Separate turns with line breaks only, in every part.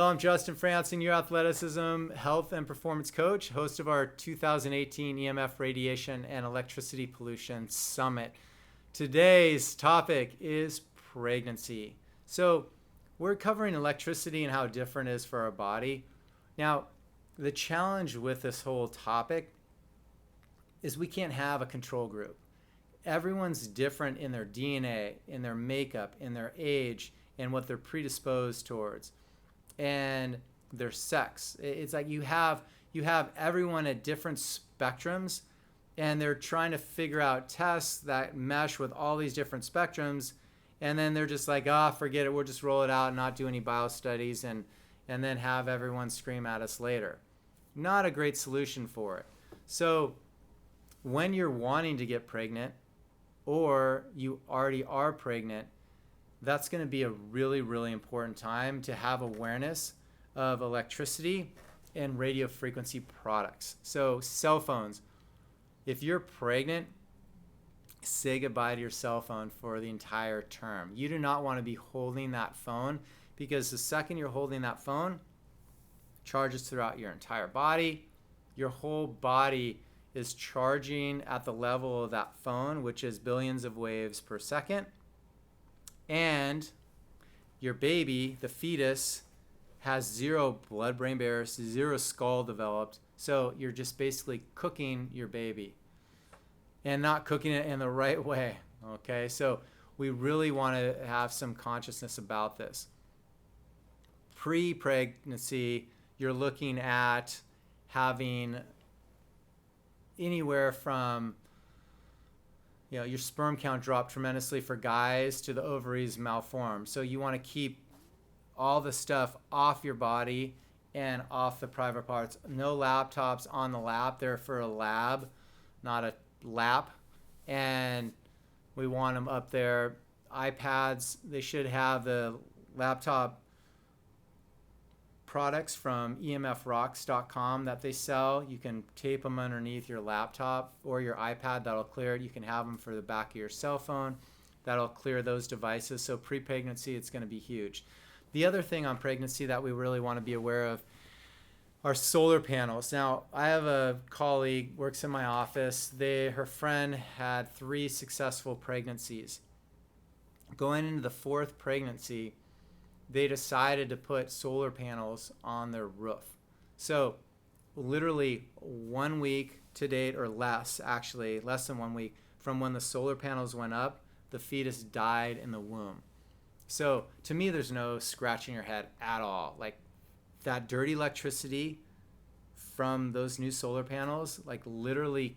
Hello, I'm Justin Frandson, your athleticism, health, and performance coach, host of our 2018 EMF Radiation and Electricity Pollution Summit. Today's topic is pregnancy. So we're covering electricity and how different it is for our body. Now, the challenge with this whole topic is we can't have a control group. Everyone's different in their DNA, in their makeup, in their age, and what they're predisposed towards, and their sex. It's like you have everyone at different spectrums, and they're trying to figure out tests that mesh with all these different spectrums, and then they're just like, forget it, we'll just roll it out and not do any bio studies, and then have everyone scream at us later. Not a great solution for it. So when you're wanting to get pregnant, or you already are pregnant, that's going to be a really, really important time to have awareness of electricity and radio frequency products. So cell phones, if you're pregnant, say goodbye to your cell phone for the entire term. You do not want to be holding that phone, because the second you're holding that phone, charges throughout your entire body. Your whole body is charging at the level of that phone, which is billions of waves per second. And your baby, the fetus, has zero blood-brain barrier, zero skull developed. So you're just basically cooking your baby and not cooking it in the right way. Okay, so we really want to have some consciousness about this. Pre-pregnancy, you're looking at having anywhere from, your sperm count dropped tremendously for guys to the ovaries malform. So you want to keep all the stuff off your body and off the private parts. No laptops on the lap. They're for a lab, not a lap. And we want them up there. iPads, they should have the laptop products from emfrocks.com that they sell. You can tape them underneath your laptop or your iPad. That'll clear it. You can have them for the back of your cell phone. That'll clear those devices. So pre-pregnancy, it's going to be huge. The other thing on pregnancy that we really want to be aware of are solar panels. Now, I have a colleague, works in my office. Her friend had 3 successful pregnancies. Going into the 4th pregnancy, they decided to put solar panels on their roof. So literally 1 week to date, or less, actually, less than 1 week from when the solar panels went up, the fetus died in the womb. So to me, there's no scratching your head at all. Like, that dirty electricity from those new solar panels, like literally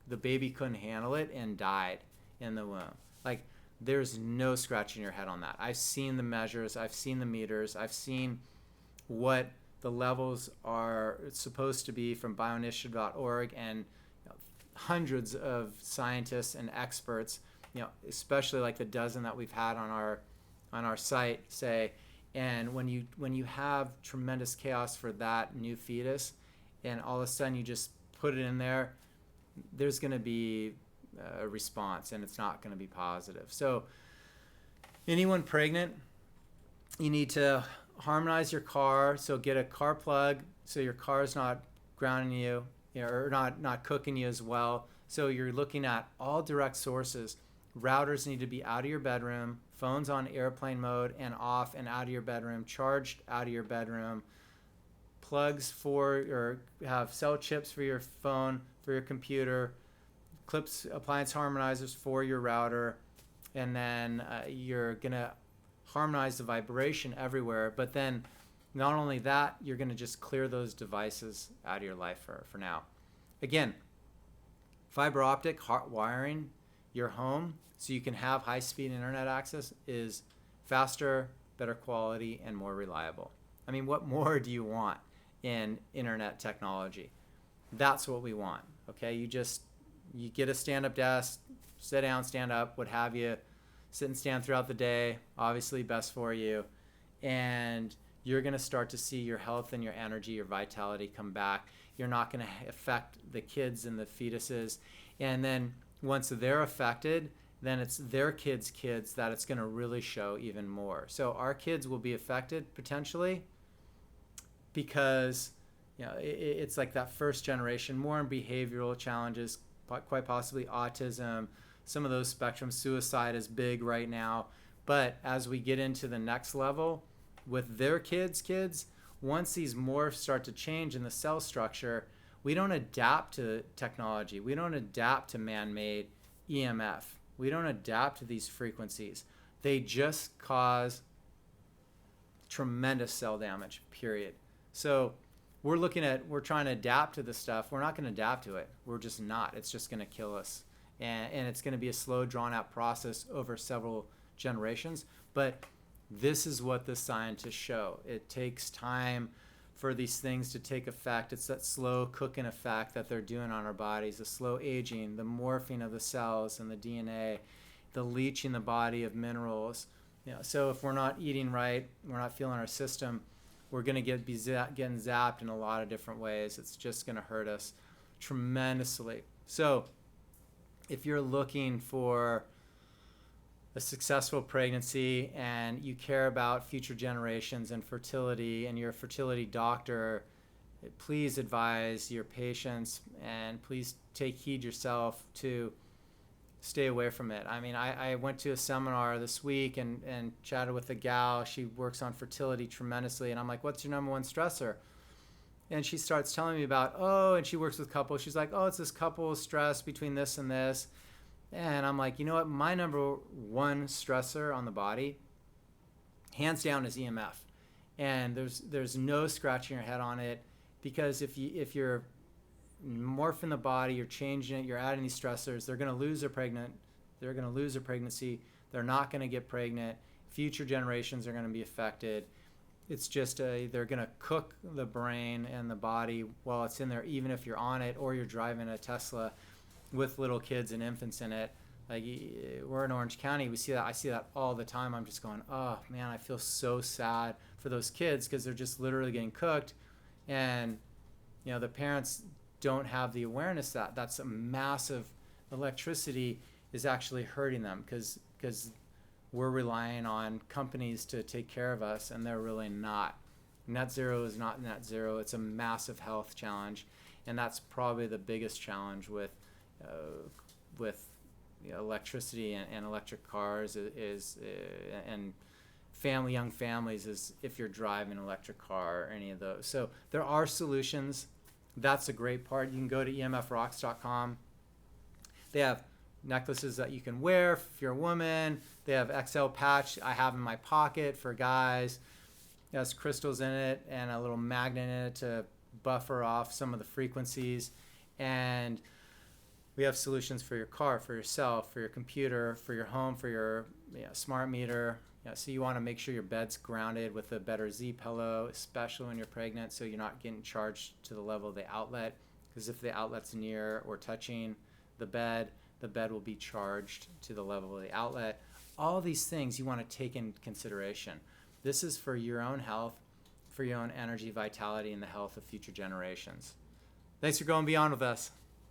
the baby couldn't handle it and died in the womb. Like, there's no scratching your head on that. I've seen the measures, I've seen the meters, I've seen what the levels are supposed to be from bioinitiative.org, and hundreds of scientists and experts, especially like the dozen that we've had on our site say. And when you have tremendous chaos for that new fetus, and all of a sudden you just put it in there, there's going to be a response, and it's not going to be positive. So anyone pregnant, you need to harmonize your car. So get a car plug so your car is not grounding you, or not cooking you as well. So you're looking at all direct sources. Routers need to be out of your bedroom, phones on airplane mode and off and out of your bedroom, charged out of your bedroom, plugs or have cell chips for your phone, for your computer, clips, appliance harmonizers for your router, and then you're going to harmonize the vibration everywhere. But then not only that, you're going to just clear those devices out of your life for now. Again, fiber optic hot wiring your home so you can have high-speed internet access is faster, better quality, and more reliable. I mean, what more do you want in internet technology? That's what we want, okay? You get a stand-up desk, sit down, stand up, what have you, sit and stand throughout the day, obviously best for you, and you're going to start to see your health and your energy, your vitality come back. You're not going to affect the kids and the fetuses. And then once they're affected, then it's their kids' kids that it's going to really show even more. So our kids will be affected potentially, because it's like that first generation, more in behavioral challenges, quite possibly autism, some of those spectrums. Suicide is big right now. But as we get into the next level with their kids, once these morphs start to change in the cell structure, we don't adapt to technology. We don't adapt to man-made EMF. We don't adapt to these frequencies. They just cause tremendous cell damage, period. So we're trying to adapt to this stuff. We're not going to adapt to it. We're just not. It's just going to kill us. And it's going to be a slow, drawn-out process over several generations. But this is what the scientists show. It takes time for these things to take effect. It's that slow cooking effect that they're doing on our bodies, the slow aging, the morphing of the cells and the DNA, the leaching the body of minerals. So if we're not eating right, we're not feeling our system, we're going to getting zapped in a lot of different ways. It's just going to hurt us tremendously. So if you're looking for a successful pregnancy and you care about future generations and fertility, and you're a fertility doctor, please advise your patients and please take heed yourself to stay away from it. I mean, I went to a seminar this week and chatted with a gal. She works on fertility tremendously. And I'm like, what's your number one stressor? And she starts telling me about, and she works with couples. She's like, it's this couple stress between this and this. And I'm like, you know what? My number one stressor on the body, hands down, is EMF. And there's no scratching your head on it, because if you're morphing the body, you're changing it, you're adding these stressors, they're going to lose their pregnancy. They're not going to get pregnant. Future generations are going to be affected. It's just they're going to cook the brain and the body while it's in there, even if you're on it or you're driving a Tesla with little kids and infants in it. Like, we're in Orange County, we see that. I see that all the time. I'm just going, oh man, I feel so sad for those kids, because they're just literally getting cooked, and the parents don't have the awareness that that's a massive electricity is actually hurting them, because we're relying on companies to take care of us, and they're really not. Net zero is not net zero. It's a massive health challenge, and that's probably the biggest challenge with electricity and electric cars and young families, is if you're driving an electric car or any of those. So there are solutions. That's a great part. You can go to emfrocks.com. They have necklaces that you can wear if you're a woman. They have XL patch I have in my pocket for guys. It has crystals in it and a little magnet in it to buffer off some of the frequencies. And we have solutions for your car, for yourself, for your computer, for your home, for your smart meter. So you want to make sure your bed's grounded with a better Z pillow, especially when you're pregnant, so you're not getting charged to the level of the outlet. Because if the outlet's near or touching the bed will be charged to the level of the outlet. All these things you want to take in consideration. This is for your own health, for your own energy, vitality, and the health of future generations. Thanks for going beyond with us.